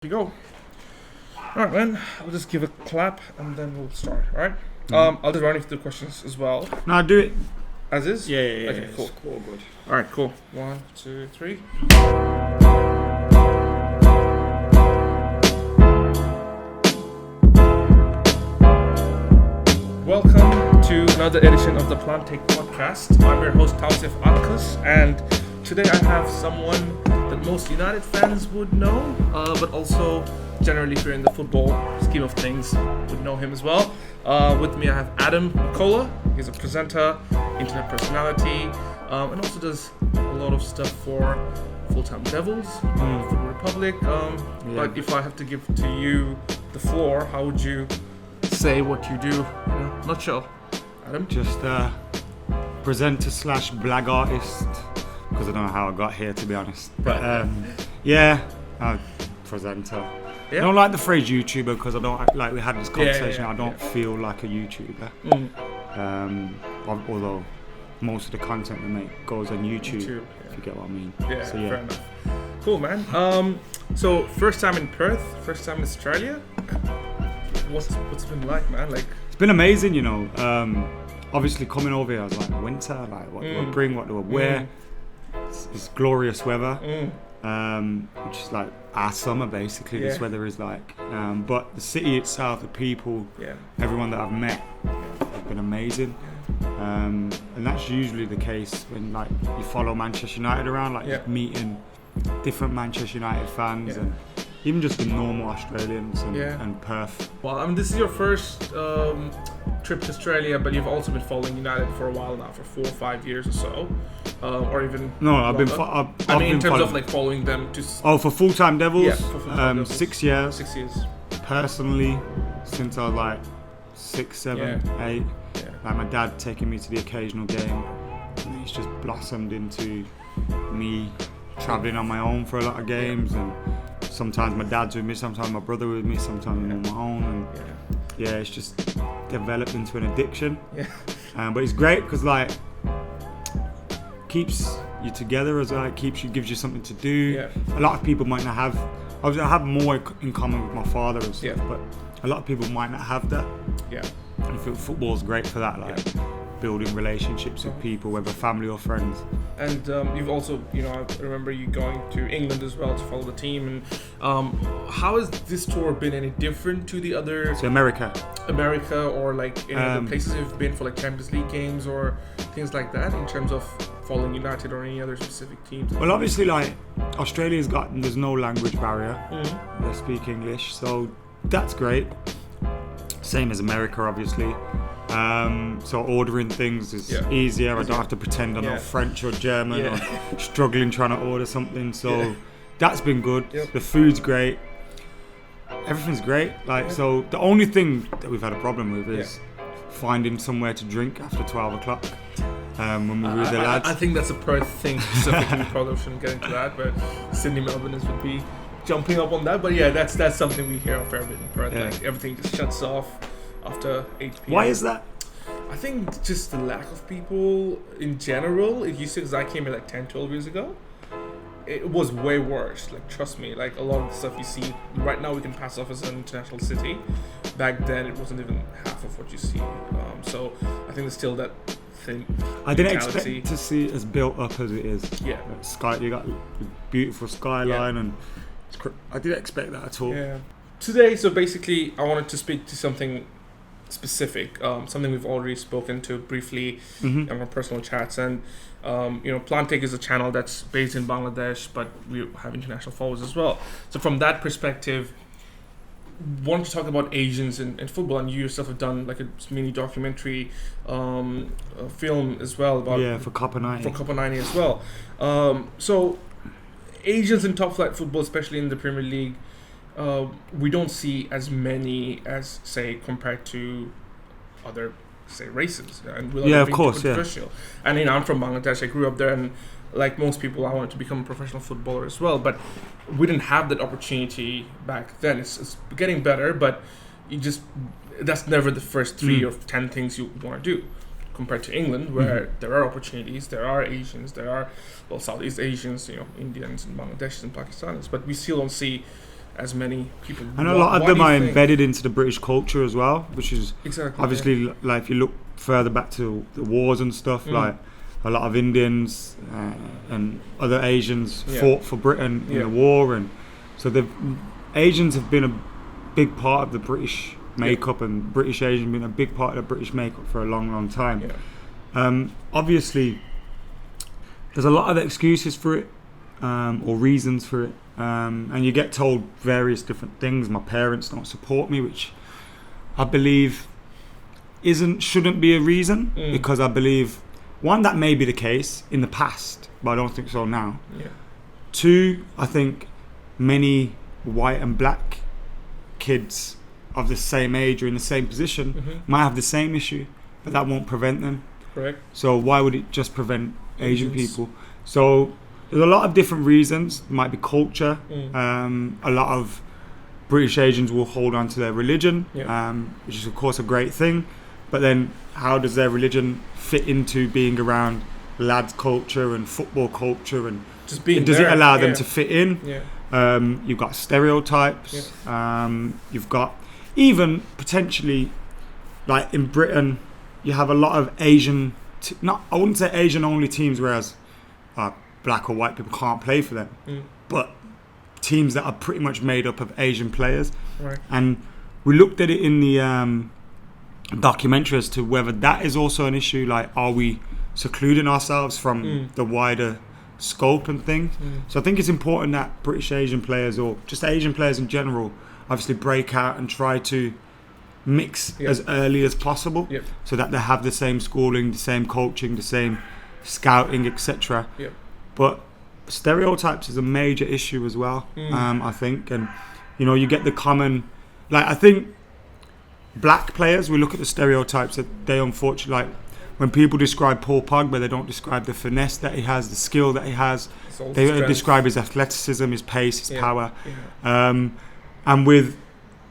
We go. Alright, man. I'll just give a clap and then we'll start. Alright? I'll just run you through the questions as well. No, do it. As is? Yeah. Okay, cool. It's cool, good. Alright, cool. 1, 2, 3. Welcome to another edition of the Plaantik podcast. I'm your host, Tausif Akkas, and today I have someone that most United fans would know, but also generally if you're in the football scheme of things, would know him as well. With me I have Adam McKola. He's a presenter, internet personality, and also does a lot of stuff for Full-Time Devils, Football Republic. But if I have to give to you the floor, how would you say what you do in a nutshell, Adam? Just presenter / blag artist, because I don't know how I got here, to be honest. But presenter. I don't like the phrase YouTuber because I don't like we had this conversation. I don't feel like a YouTuber. Although most of the content we make goes on YouTube. If you get what I mean. Yeah, fair enough. Cool, man. So first time in Perth, first time in Australia. What's it been like, man? Like, it's been amazing, you know. Obviously coming over here, I was like, winter, like what do I bring, what do I wear? It's glorious weather, which is like our summer basically. This weather is like, but the city itself, the people, everyone that I've met have been amazing. And that's usually the case when like you follow Manchester United around, like just meeting different Manchester United fans and even just the normal Australians and Perth. Well, I mean, this is your first trip to Australia, but you've also been following United for a while now, for 4 or 5 years or so, or even. No, longer. I've been in terms of like following them to. For Full-Time Devils. Yeah, for Full-Time Devils. 6 years. 6 years. Personally, since I was like 6, 7, 8. Like my dad taking me to the occasional game, and it's just blossomed into me travelling on my own for a lot of games, and sometimes my dad's with me, sometimes my brother with me, sometimes I'm on my own, and it's just developed into an addiction. But it's great because like keeps you together as well, it gives you something to do. A lot of people might not have. Obviously, I have more in common with my father and stuff, but a lot of people might not have that. I feel football's great for that, like building relationships with people, whether family or friends. And you've also, I remember you going to England as well to follow the team. And how has this tour been any different to the other? So America, or like any other places you've been for, like Champions League games or things like that, in terms of following United or any other specific teams? Well, obviously, like there's no language barrier. They speak English, so that's great. Same as America, obviously. So ordering things is easier. I don't have to pretend I know French or German or struggling trying to order something. So that's been good. The food's great. Everything's great. So the only thing that we've had a problem with is finding somewhere to drink after 12 o'clock. When we were with the lads. I think that's a Perth thing specifically. We probably shouldn't get into that, but Sydney, Melbourne would be jumping up on that. But that's something we hear a fair bit in Perth. Like everything just shuts off after 8 p.m. Why is that? I think just the lack of people in general. It used to, because I came here like 10, 12 years ago, it was way worse. Like, trust me, like a lot of the stuff you see right now we can pass off as an international city. Back then it wasn't even half of what you see. So I think there's still that thing. I didn't expect to see it as built up as it is. You got a beautiful skyline and I didn't expect that at all. Today, so basically I wanted to speak to something specific, something we've already spoken to briefly in our personal chats, and Plaantik is a channel that's based in Bangladesh, but we have international followers as well. So from that perspective, want to talk about Asians in football, and you yourself have done like a mini documentary film as well about for Copper 90 as well. So Asians in top flight football, especially in the Premier League, we don't see as many as, say, compared to other, say, races. And of course, And I'm from Bangladesh. I grew up there, and like most people, I wanted to become a professional footballer as well. But we didn't have that opportunity back then. It's getting better, but that's never the first 3 or 10 things you want to do. Compared to England, where there are opportunities, there are Asians, there are Southeast Asians, Indians and Bangladeshis and Pakistanis, but we still don't see as many people. And a lot of them are embedded into the British culture as well, which is obviously like if you look further back to the wars and stuff, like a lot of Indians and other Asians fought for Britain in the war, and so the Asians have been a big part of the British makeup, and British Asian been a big part of the British makeup for a long time. Obviously there's a lot of excuses for it, or reasons for it, and you get told various different things. My parents don't support me, which I believe shouldn't be a reason, because I believe, one, that may be the case in the past, but I don't think so now. Two, I think many white and black kids of the same age or in the same position might have the same issue, but that won't prevent them. Correct. So why would it just prevent Asian people? So there's a lot of different reasons. It might be culture. A lot of British Asians will hold on to their religion, which is of course a great thing. But then how does their religion fit into being around lads culture and football culture, and just being does there, it allow them to fit in? You've got stereotypes. You've got even potentially, like in Britain, you have a lot of Asian, I wouldn't say Asian only teams, whereas black or white people can't play for them, but teams that are pretty much made up of Asian players. And we looked at it in the documentary as to whether that is also an issue. Like, are we secluding ourselves from the wider scope and things? So I think it's important that British Asian players, or just Asian players in general, obviously break out and try to mix as early as possible, so that they have the same schooling, the same coaching, the same scouting, etc. But stereotypes is a major issue as well, I think. And you get the common, like, I think black players, we look at the stereotypes that they unfortunately, like when people describe Paul Pogba, they don't describe the finesse that he has, the skill that he has. They describe his athleticism, his pace, his power. And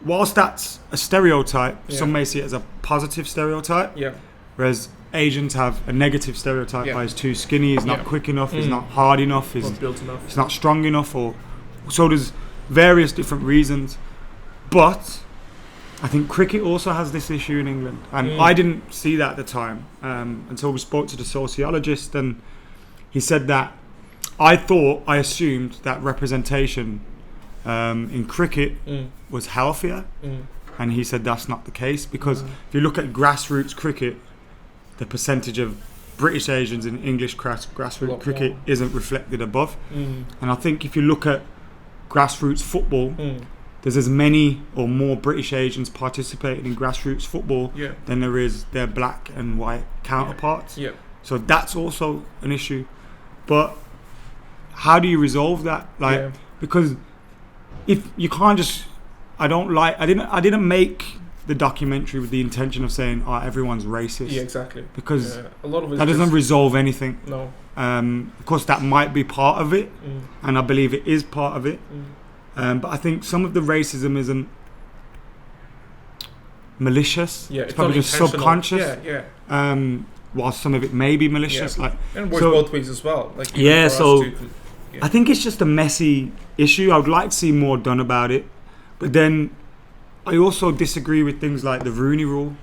whilst that's a stereotype, some may see it as a positive stereotype, whereas Asians have a negative stereotype by he's too skinny, he's not quick enough, he's not hard enough, he's not strong enough, or so there's various different reasons. But I think cricket also has this issue in England, and I didn't see that at the time until we spoke to the sociologist, and he said that I assumed that representation in cricket was healthier, and he said that's not the case, because if you look at grassroots cricket, the percentage of British Asians in English grassroots cricket isn't reflected above. And I think if you look at grassroots football, there's as many or more British Asians participating in grassroots football than there is their black and white counterparts. So that's also an issue. But how do you resolve that? Like, because if you can't just, I didn't make the documentary with the intention of saying, everyone's racist. Because a lot of that doesn't resolve anything. No. Of course, that might be part of it, and I believe it is part of it. But I think some of the racism isn't malicious. It's probably just subconscious. While some of it may be malicious. And it works both ways as well. Like, I think it's just a messy issue. I would like to see more done about it. But then I also disagree with things like the Rooney Rule.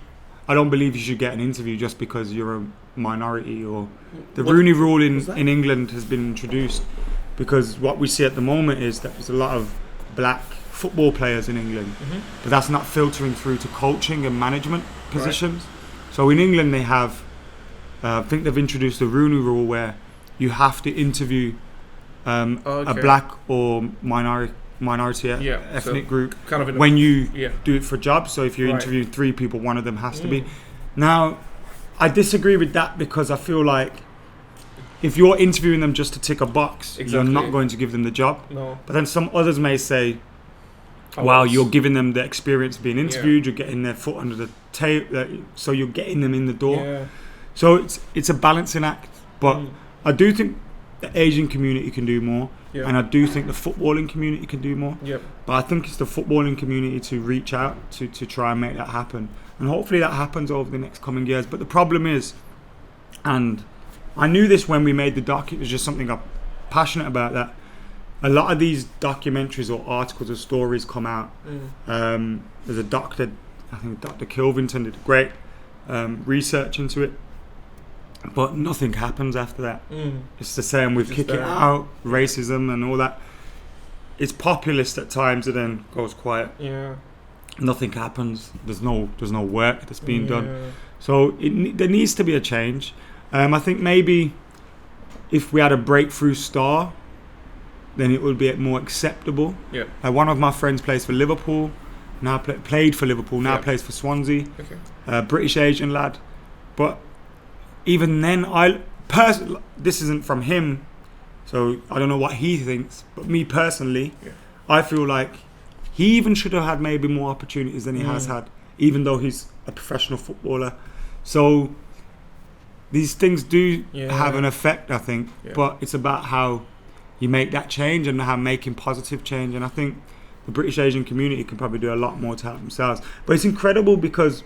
I don't believe you should get an interview just because you're a minority. Or the Rooney Rule in England has been introduced because what we see at the moment is that there's a lot of black football players in England, but that's not filtering through to coaching and management positions. So in England they have, I think they've introduced the Rooney Rule where you have to interview a black or minority ethnic group kind of when you do it for jobs. So if you're interviewing 3 people, one of them has to be. Now, I disagree with that because I feel like if you're interviewing them just to tick a box, you're not going to give them the job. No. But then some others may say, well, you're giving them the experience of being interviewed, you're getting their foot under the table, so you're getting them in the door. So it's a balancing act. But I do think the Asian community can do more, and I do think the footballing community can do more. But I think it's the footballing community to reach out to try and make that happen. And hopefully that happens over the next coming years. But the problem is, and I knew this when we made the doc, it was just something I'm passionate about, that a lot of these documentaries or articles or stories come out. There's a doctor, I think Dr. Kilvington did great research into it, but nothing happens after that. It's the same with Kick It Out, racism and all that. It's populist at times and then goes quiet. Nothing happens. There's no work that's being done. So there needs to be a change. I think maybe if we had a breakthrough star, then it would be more acceptable. One of my friends plays for Liverpool, now played for Liverpool, now plays for Swansea. British Asian lad. But even then, this isn't from him, so I don't know what he thinks. But me personally, I feel like he even should have had maybe more opportunities than he has had, even though he's a professional footballer. So these things do have an effect, I think. But it's about how you make that change and how making positive change. And I think the British Asian community can probably do a lot more to help themselves. But it's incredible because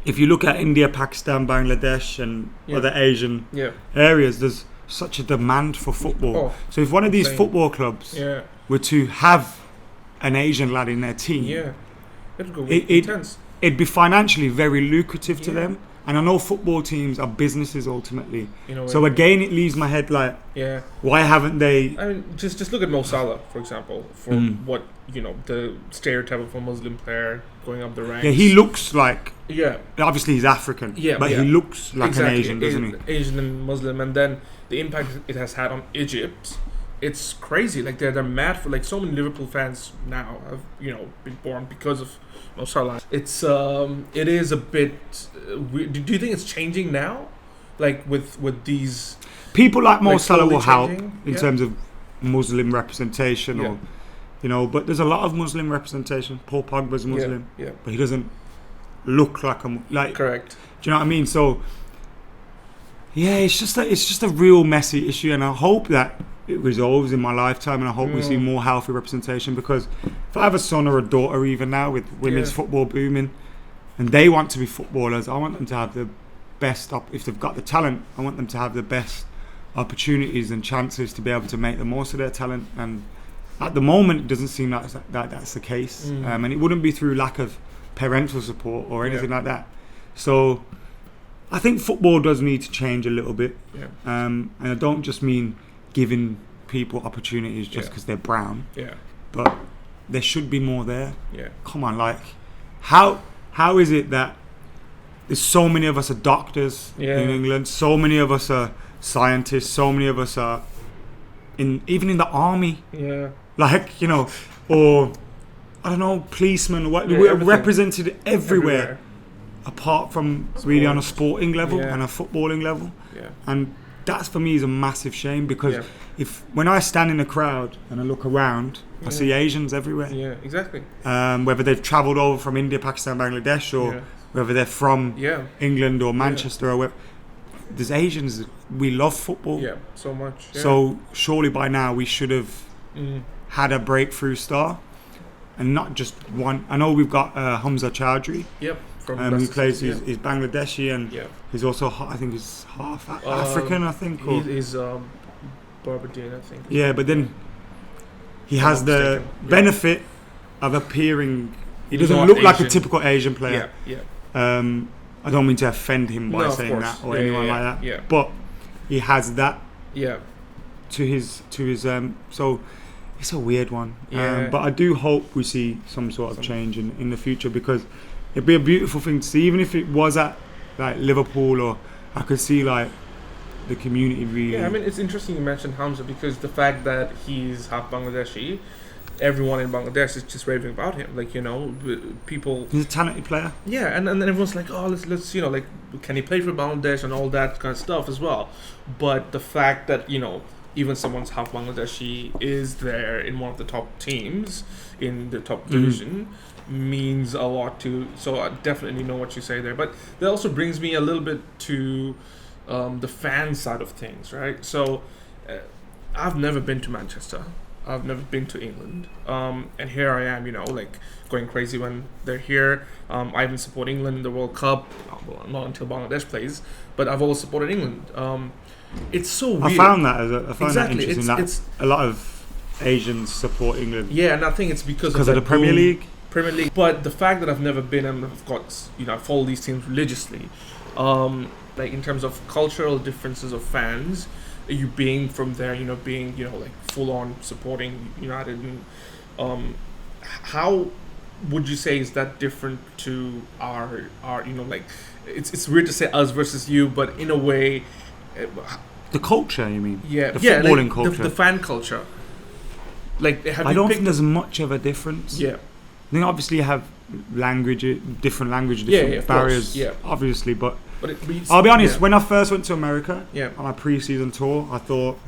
if you look at India, Pakistan, Bangladesh and other Asian areas, there's such a demand for football. So if one of these football clubs were to have an Asian lad in their team, it'd be financially very lucrative to them. And I know football teams are businesses ultimately. So again, it leaves my head like, why haven't they? I mean, just look at Mo Salah, for example, for what the stereotype of a Muslim player going up the ranks. He looks like. Obviously, he's African. But he looks like an Asian, doesn't he? Asian and Muslim, and then the impact it has had on Egypt. It's crazy. Like they're mad for so many Liverpool fans now have been born because of Mo Salah. It is a bit. Do you think it's changing now? Like with these people like Mo Salah will help in terms of Muslim representation, or but there's a lot of Muslim representation. Paul Pogba's Muslim, but he doesn't look like correct. Do you know what I mean? So it's just a real messy issue, and I hope that it resolves in my lifetime, and I hope we see more healthy representation, because if I have a son or a daughter even now with women's football booming and they want to be footballers, I want them to have the best if they've got the talent, I want them to have the best opportunities and chances to be able to make the most of their talent. And at the moment it doesn't seem like that's the case, and it wouldn't be through lack of parental support or anything like that. So I think football does need to change a little bit, and I don't just mean giving people opportunities just because they're brown, but there should be more there. Come on, how is it that there's so many of us are doctors in England, so many of us are scientists, so many of us are even in the army, or I don't know, policemen, we're represented everywhere apart from really on a sporting level and a footballing level. And that for me is a massive shame, because when I stand in a crowd and I look around, I see Asians everywhere. Exactly. Whether they've travelled over from India, Pakistan, Bangladesh, or whether they're from England or Manchester or where, there's Asians. We love football. So much. So surely by now we should have had a breakthrough star, and not just one. I know we've got Hamza Chowdhury. He plays. He's Bangladeshi, and he's also, I think, he's half African. I think he's Barbadian, I think. But then he has the benefit of appearing. He doesn't look like a typical Asian player. I don't mean to offend him by saying that or anyone like that. But he has that. To his. So it's a weird one. But I do hope we see some sort of change in the future, because it'd be a beautiful thing to see, even if it was at Liverpool, or I could see the community really. I mean, it's interesting you mentioned Hamza, because the fact that he's half Bangladeshi, everyone in Bangladesh is just raving about him. People. He's a talented player. And then everyone's like, oh, let's can he play for Bangladesh and all that kind of stuff as well. But the fact that even someone's half Bangladeshi is there in one of the top teams in the top division means a lot to. So I definitely know what you say there. But that also brings me a little bit to the fan side of things, right? So I've never been to Manchester. I've never been to England. And here I am, going crazy when they're here. I even support England in the World Cup. Well, not until Bangladesh plays, but I've always supported England. It's so weird. I found that that interesting. It's a lot of Asians support England. Yeah, and I think it's because of the Premier League. Premier League. But the fact that I've never been, and I've got, I follow these teams religiously. Like in terms of cultural differences of fans, you being from there, being, like full on supporting United, and how would you say is that different to our like it's weird to say us versus you, but in a way, the culture, you mean? Yeah, the footballing like culture, the fan culture. Like, I don't think there's much of a difference. Yeah, I think obviously you have different language, barriers, obviously, but I'll be honest. When I first went to America, on my pre-season tour, I thought,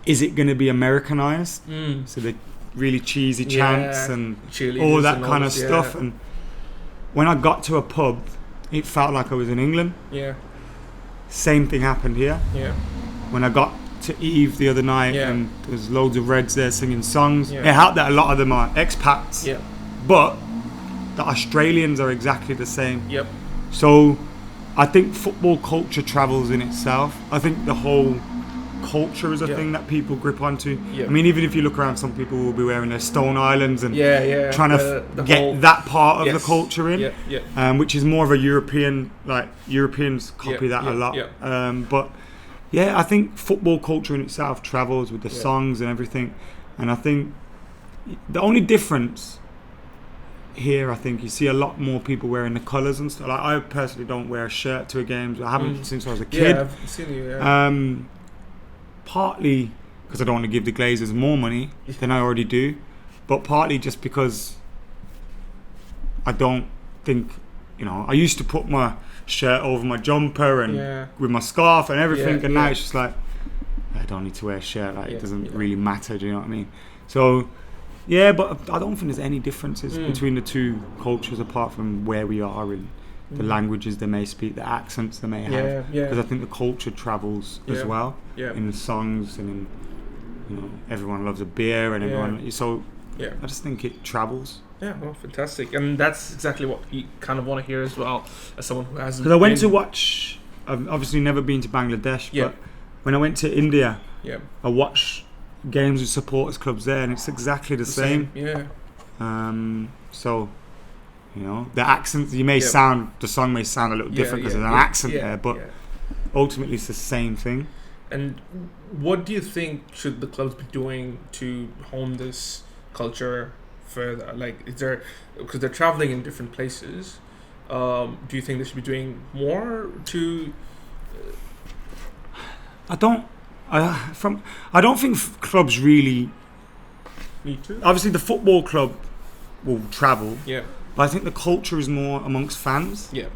is it going to be Americanized? So the really cheesy chants and all that kind of stuff. And when I got to a pub, it felt like I was in England. Yeah. Same thing happened here. Yeah. When I got to Eve the other night, and there's loads of Reds there singing songs. It helped that a lot of them are expats. Yeah. But the Australians are exactly the same. Yep. So I think football culture travels in itself. I think the whole culture is a thing that people grip onto. Yep. I mean, even if you look around, some people will be wearing their Stone Islands and trying to get that part of the culture in, which is more of a European, like Europeans copy that a lot. But yeah, I think football culture in itself travels with the songs and everything. And I think the only difference here, I think you see a lot more people wearing the colours and stuff. Like, I personally don't wear a shirt to a game. I haven't since I was a kid. Yeah, I've seen you. Partly because I don't want to give the Glazers more money than I already do, but partly just because I don't think, I used to put my shirt over my jumper and with my scarf and everything, and now it's just like, I don't need to wear a shirt. Like, it doesn't really matter. Do you know what I mean? So. Yeah, but I don't think there's any differences between the two cultures apart from where we are and the languages they may speak, the accents they may have. Because I think the culture travels as well in the songs and in, everyone loves a beer and everyone. So I just think it travels. Yeah, well, fantastic, and that's exactly what you kind of want to hear as well, as someone who hasn't. Because I went to watch. I've obviously never been to Bangladesh, but when I went to India, I watched games with supporters clubs there, and it's exactly the same. So the accents, you may sound, the song may sound a little different because there's an accent there, but ultimately it's the same thing. And what do you think should the clubs be doing to hone this culture further? Like, is there, because they're traveling in different places, do you think they should be doing more to I don't think clubs really need to. Obviously, the football club will travel. Yeah. But I think the culture is more amongst fans. Yeah.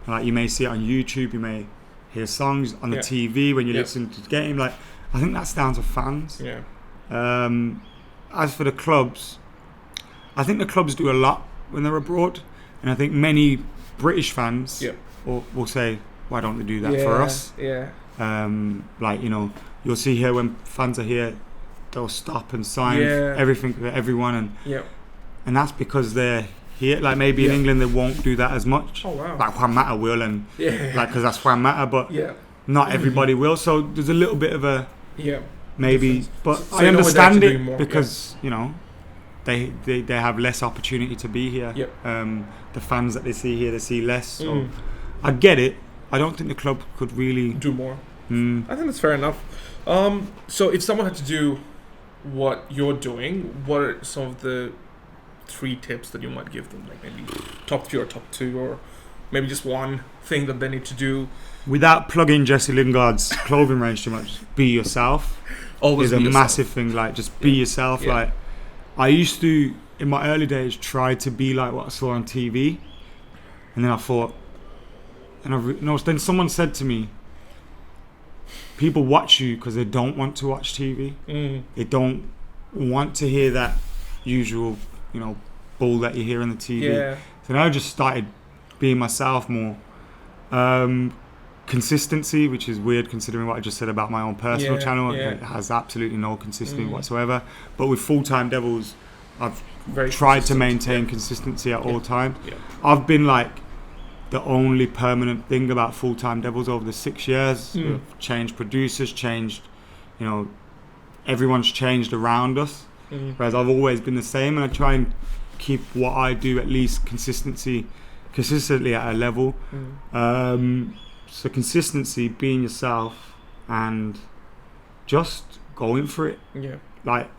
Like, you may see it on YouTube, you may hear songs on the TV when you listen to the game. Like, I think that's down to fans. Yeah. As for the clubs, I think the clubs do a lot when they're abroad, and I think many British fans will say, "Why don't they do that for us?" Yeah. Like, you'll see here when fans are here, they'll stop and sign everything for everyone, and that's because they're here. Like, maybe in England they won't do that as much. Oh wow! Like, Juan Mata will, and like, because that's Juan Mata, but not everybody will. So there's a little bit of a maybe, but so I understand it because they have less opportunity to be here. The fans that they see here, they see less. So I get it. I don't think the club could really do more. I think that's fair enough. So if someone had to do what you're doing, what are some of the 3 tips that you might give them? Like, maybe top 3 or top 2, or maybe just one thing that they need to do. Without plugging Jesse Lingard's clothing range too much, be yourself. Always is a massive thing. Like, just be yourself. Like, I used to, in my early days, try to be like what I saw on TV, and then I thought, then someone said to me, people watch you because they don't want to watch TV. They don't want to hear that usual, bull that you hear on the TV. So now I just started being myself more. Consistency, which is weird considering what I just said about my own personal channel. It has absolutely no consistency whatsoever. But with Full-Time Devils, I've tried to maintain consistency at all times. I've been like the only permanent thing about Full-Time Devils over the 6 years. We've changed producers, changed, everyone's changed around us, whereas I've always been the same, and I try and keep what I do at least consistently at a level. So consistency, being yourself, and just going for it. Yeah. Like,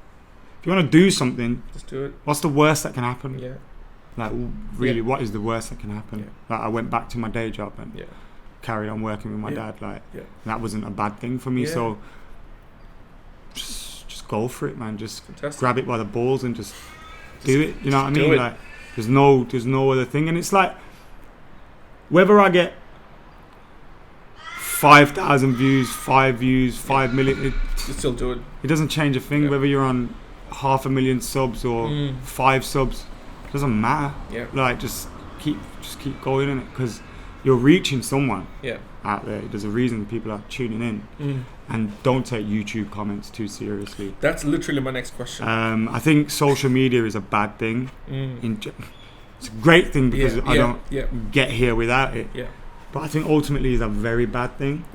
if you want to do something, just do it. What's the worst that can happen? Yeah. Like, really, what is the worst that can happen? Yeah. Like, I went back to my day job and carried on working with my dad. Like, and that wasn't a bad thing for me. So just go for it, man. Just grab it by the balls and just do it. You know what I mean? Like, there's no other thing. And it's like, whether I get 5,000 views, 5 views, 5 million, you still do it. It doesn't change a thing. Whether you're on 500,000 subs or 5 subs, it doesn't matter. Like, just keep going in it, because you're reaching someone out there. There's a reason people are tuning in. And don't take YouTube comments too seriously. That's literally my next question. I think social media is a bad thing. It's a great thing because I don't get here without it. But I think ultimately it's a very bad thing.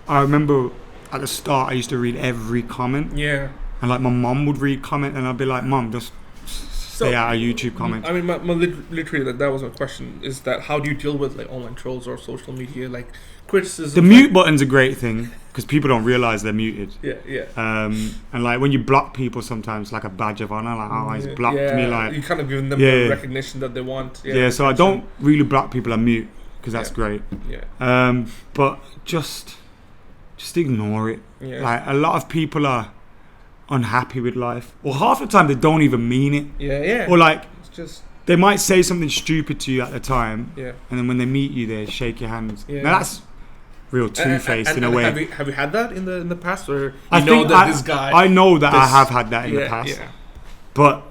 I remember at the start I used to read every comment. And like, my mum would read comment and I'd be like, Mum, just stay out of YouTube comments. I mean, my literally that was my question, is that how do you deal with like online trolls or social media, like criticism? The mute button's a great thing because people don't realise they're muted. And like, when you block people sometimes, it's like a badge of honour, like, oh, he's blocked me. Like, you kind of giving them the recognition that they want. So I don't really block people, I mute, because that's great. But just ignore it. Like, a lot of people are unhappy with life, or half the time they don't even mean it. Or like, it's just, they might say something stupid to you at the time, and then when they meet you, they shake your hands. Now that's real two-faced in a way. Have you had that in the past, or I know that I have had that in the past. But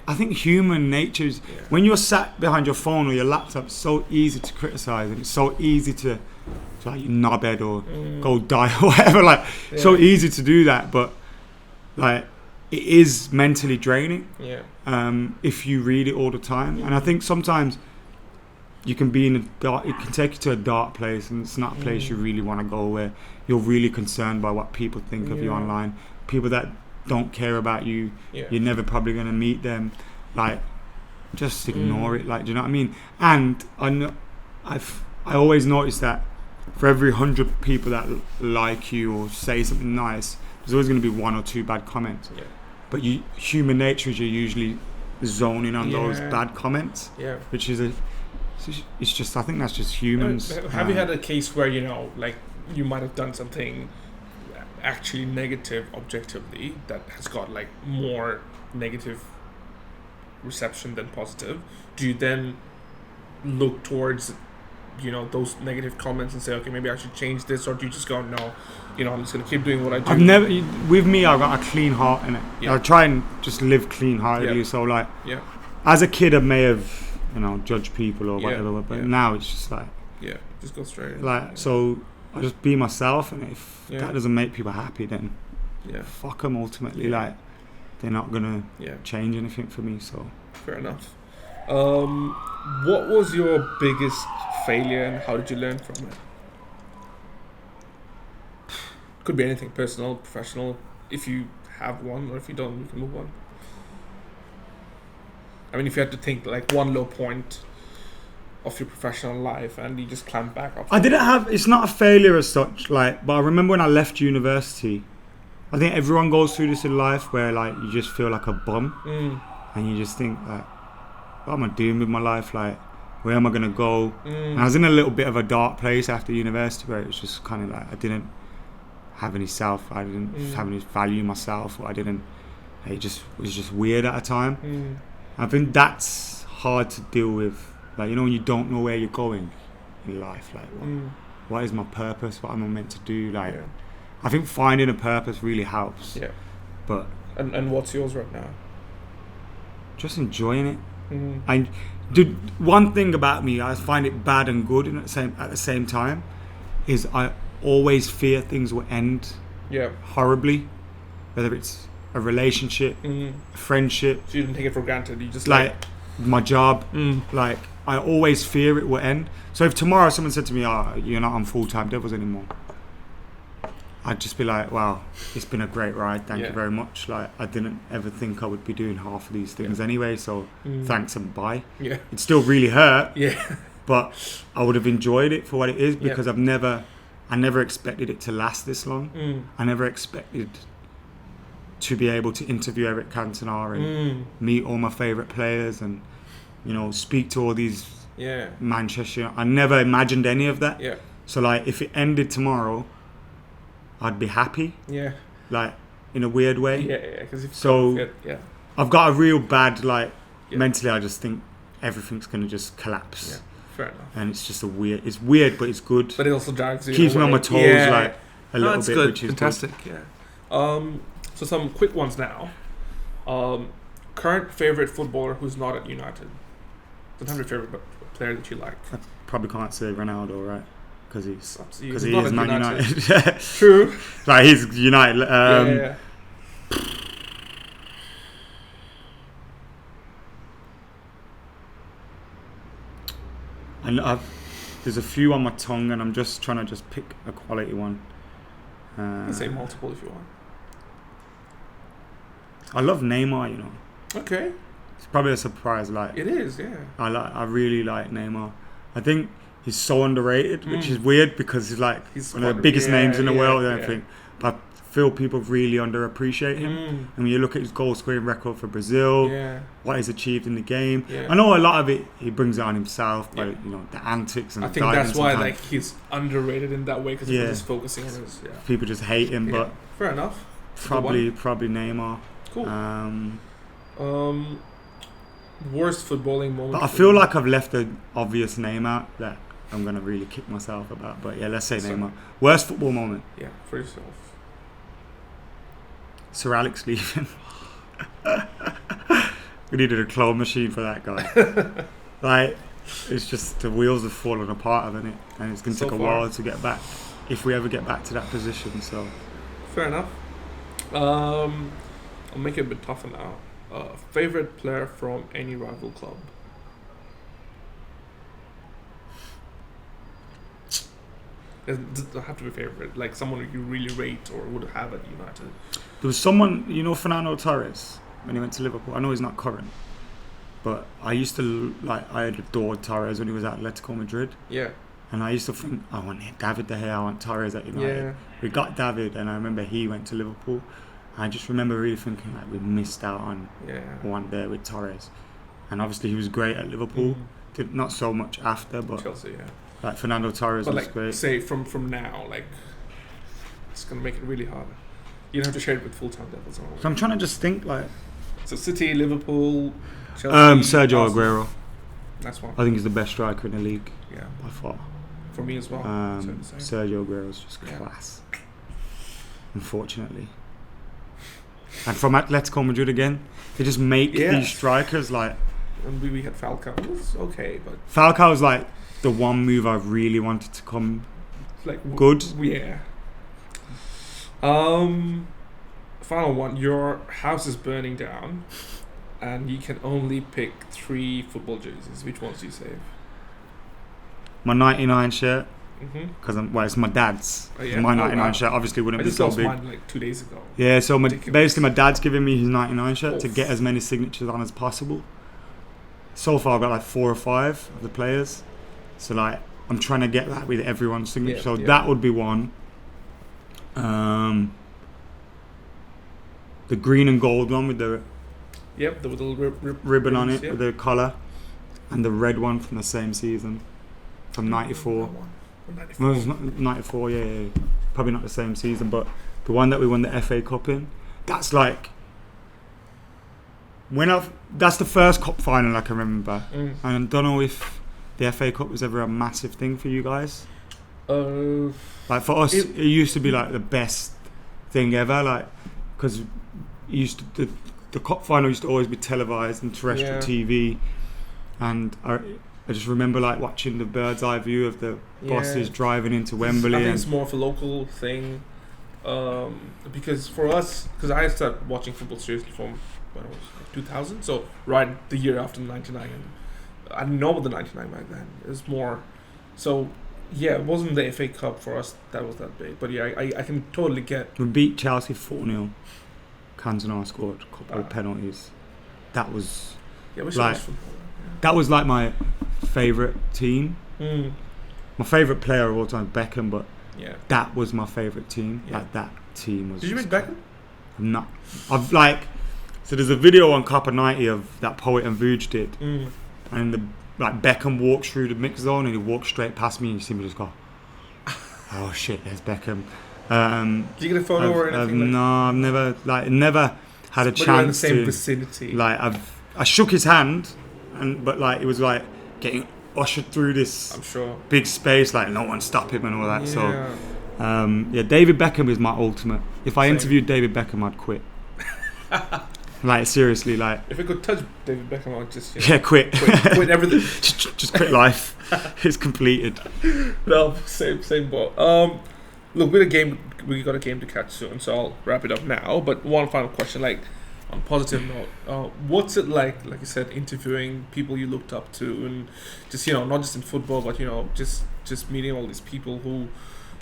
I think human nature is, when you're sat behind your phone or your laptop, it's so easy to criticize, and it's so easy to like, you knobhead or go die or whatever. Like, so easy to do that, but like, it is mentally draining. If you read it all the time, and I think sometimes you can be in a dark, it can take you to a dark place, and it's not a place you really want to go, where you're really concerned by what people think of you online. People that don't care about you, you're never probably going to meet them. Like, just ignore it. Like, do you know what I mean? And I always notice that for every 100 people that like you or say something nice, there's always going to be 1 or 2 bad comments. But human nature is, you're usually zoning on those bad comments, which is it's just, I think that's just humans. Have you had a case where, you know, like, you might have done something actually negative objectively that has got like more negative reception than positive? Do you then look towards, you know, those negative comments and say, okay, maybe I should change this, or do you just go, no, you know, I'm just gonna keep doing what I do? With me, I've got a clean heart in it. I try and just live clean-heartedly. So like, as a kid I may have, you know, judged people or whatever, but now it's just like, just go straight. Like, so I just be myself, and if that doesn't make people happy, then fuck them ultimately. Like, they're not gonna change anything for me. So fair enough. What was your biggest failure, and how did you learn from it? Could be anything, personal, professional. If you have one, or if you don't, you can move on. I mean, if you had to think like one low point of your professional life and you just climb back up. I didn't have, it's not a failure as such, like, but I remember when I left university, I think everyone goes through this in life where like you just feel like a bum, and you just think like, what am I doing with my life? Like, where am I gonna go? And I was in a little bit of a dark place after university, where it was just kind of like, I didn't have any self, I didn't have any value in myself, or it was just weird at a time. I think that's hard to deal with. Like, you know, when you don't know where you're going in life, like, what is my purpose? What am I meant to do? Like, I think finding a purpose really helps. But and what's yours right now? Just enjoying it. And one thing about me, I find it bad and good at the same time, is I always fear things will end horribly, whether it's a relationship, a friendship. So you didn't take it for granted. You just like my job. Like, I always fear it will end. So if tomorrow someone said to me, "Oh, you're not on full-time Devils anymore," I'd just be like, wow, it's been a great ride. Thank Yeah. you very much. Like, I didn't ever think I would be doing half of these things anyway. So thanks and bye. Yeah. It still really hurt, Yeah. but I would have enjoyed it for what it is because I never expected it to last this long. I never expected to be able to interview Eric Cantona and meet all my favourite players and, you know, speak to all these Manchester. I never imagined any of that. Yeah. So, like, if it ended tomorrow, I'd be happy. Yeah. Like, in a weird way. Yeah, because I've got a real bad, like, mentally, I just think everything's going to just collapse. Yeah, fair enough. And it's just it's weird, but it's good. But it also drags you. Keeps me on my toes, like, a little bit, good. which is fantastic. Good. Yeah. So some quick ones now. Current favorite footballer who's not at United. Don't have your favorite player that you like. I probably can't say Ronaldo, right? Because he is Man United. True. Like, he's United. And there's a few on my tongue, and I'm just trying to pick a quality one. You can say multiple if you want. I love Neymar, you know. Okay. It's probably a surprise. Like, it is, yeah. I really like Neymar. I think he's so underrated, which is weird because he's one of the biggest names in the world and everything. But I feel people really underappreciate him. And when you look at his goal scoring record for Brazil, what he's achieved in the game, I know a lot of it he brings it on himself, but you know, the antics and I the think guidance that's why like he's underrated in that way because he's just focusing on his. People just hate him, but fair enough. Probably Neymar. Cool. Worst footballing moment. But I feel like I've left an obvious name out that I'm gonna really kick myself about. But yeah, let's say Neymar. Worst football moment. Yeah, for yourself. Sir Alex leaving. We needed a claw machine for that guy. Like, it's just the wheels have fallen apart, haven't it? And it's gonna take a while to get back, if we ever get back to that position. So. Fair enough. I'll make it a bit tougher now. Favorite player from any rival club? It doesn't have to be favorite, like someone you really rate or would have at United. There was someone, you know, Fernando Torres, when he went to Liverpool. I know he's not current, but I used to I adored Torres when he was at Atletico Madrid. Yeah. And I used to think, I want David De Gea, I want Torres at United. Yeah. We got David, and I remember he went to Liverpool. I just remember really thinking like we missed out on one there with Torres, and obviously he was great at Liverpool. Did not so much after, but Chelsea, like Fernando Torres was like, great. Say from now, like it's gonna make it really hard. You don't have to share it with full-time Devils. So I'm trying to just think like. So City, Liverpool, Chelsea. Sergio Aguero. That's one. I think he's the best striker in the league. Yeah, by far. For me as well. Sergio Aguero is just class. Unfortunately. And from Atletico Madrid again, they just make these strikers like. And we had Falcao. It was okay, but Falcao was like the one move I really wanted to come good. Yeah. Final one. Your house is burning down, and you can only pick 3 football jerseys. Which ones do you save? My 99 shirt. Because it's my dad's. My 99 shirt obviously wouldn't be so big. I just lost mine like 2 days ago. Yeah, so basically my dad's giving me his 99 shirt to get as many signatures on as possible. So far I've got like 4 or 5 of the players. So like I'm trying to get that with everyone's signature. That would be one. The green and gold one with the the little ribbon on it with the collar, and the red one from the same season from '94. No, it's not 94, yeah. Probably not the same season, but the one that we won the FA Cup in. That's like that's the first cup final I can remember. And I don't know if the FA Cup was ever a massive thing for you guys. Like for us, it used to be like the best thing ever, like because the cup final used to always be televised on terrestrial TV, and I just remember like watching the bird's eye view of the buses driving into Wembley. I think it's more of a local thing, because for us, because I started watching football seriously from when it was like 2000, so right the year after the 99, and I didn't know about the 99 back then. It was more, so Yeah, it wasn't the FA Cup for us that was that big. But yeah, I can totally get... We beat Chelsea 4-0. Cantona scored a couple of penalties. That was... Yeah, we like, football. Yeah. That was like my favourite team. Mm. My favourite player of all time, Beckham, but Yeah. that was my favourite team. Yeah. Like, that team was... Did you meet Beckham? I'm not... I've, like... So there's a video on Copper 90 of that Poet and Vuj did. Mm. And Beckham walks through the mix zone and he walks straight past me and you see me just go, oh shit, there's Beckham. Did you get a photo or anything? No, I've never had a But you're in the chance same to. vicinity. Like I shook his hand, but like it was like getting ushered through this I'm sure. big space, like no one stop him and all that. Yeah. So yeah, David Beckham is my ultimate. If I Same. interviewed David Beckham, I'd quit. Like seriously, like If I could touch David Beckham, I'd just quit. quit everything. just quit life. It's completed. No, same boat. Look, we got a game to catch soon, so I'll wrap it up now. But one final question, like on a positive note, what's it like you said, interviewing people you looked up to, and just not just in football, but just meeting all these people who,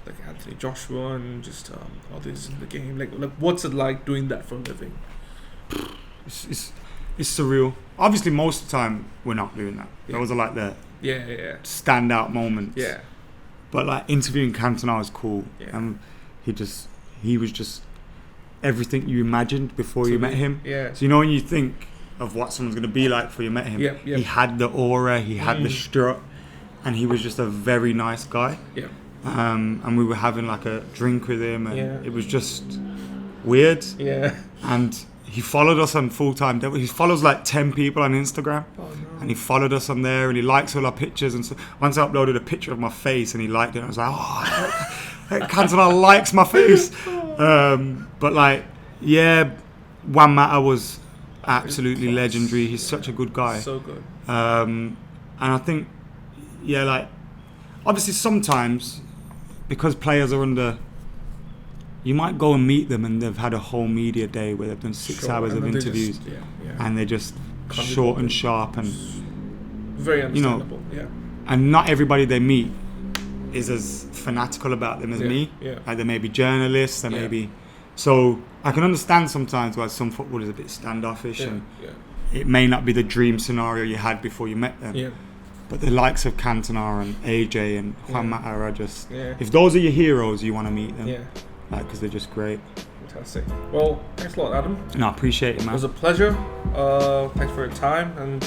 like Anthony Joshua and just others in the game. Like what's it like doing that for a living? It's surreal. Obviously, most of the time we're not doing that. Yeah. Those are like the Yeah. standout moments. Yeah. But like interviewing Cantona was cool. Yeah. He was just everything you imagined before you met him. Yeah. So when you think of what someone's gonna be like before you met him, Yeah. he had the aura, he had the strut, and he was just a very nice guy. Yeah. And we were having like a drink with him, and Yeah. it was just weird. Yeah. And he followed us on full-time. He follows like 10 people on Instagram. Oh no. And he followed us on there and he likes all our pictures. And so once I uploaded a picture of my face and he liked it, I was like, oh, Cantona likes my face. But like, yeah, Juan Mata was absolutely legendary. He's such a good guy. So good. And I think, yeah, like, obviously sometimes because players are under... You might go and meet them and they've had a whole media day where they've done 6 hours of interviews and they're just short and sharp and very understandable. Yeah. And not everybody they meet is as fanatical about them as me. Yeah. Like they may be journalists, they may be... So I can understand sometimes why some footballers are a bit standoffish and it may not be the dream scenario you had before you met them. Yeah. But the likes of Cantona and AJ and Juan Mata are just... Yeah. If those are your heroes, you want to meet them. Yeah. Because they're just great. Fantastic. Well, thanks a lot, Adam. No, I appreciate it, It man. was a pleasure. Thanks for your time, and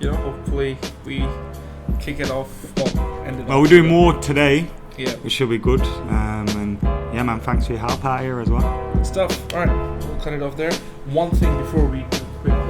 hopefully we kick it off. Well, we're doing more today, Yeah. which should be good. And yeah, man, thanks for your help out here as well. Good stuff. All right, we'll cut it off there. One thing before we quit.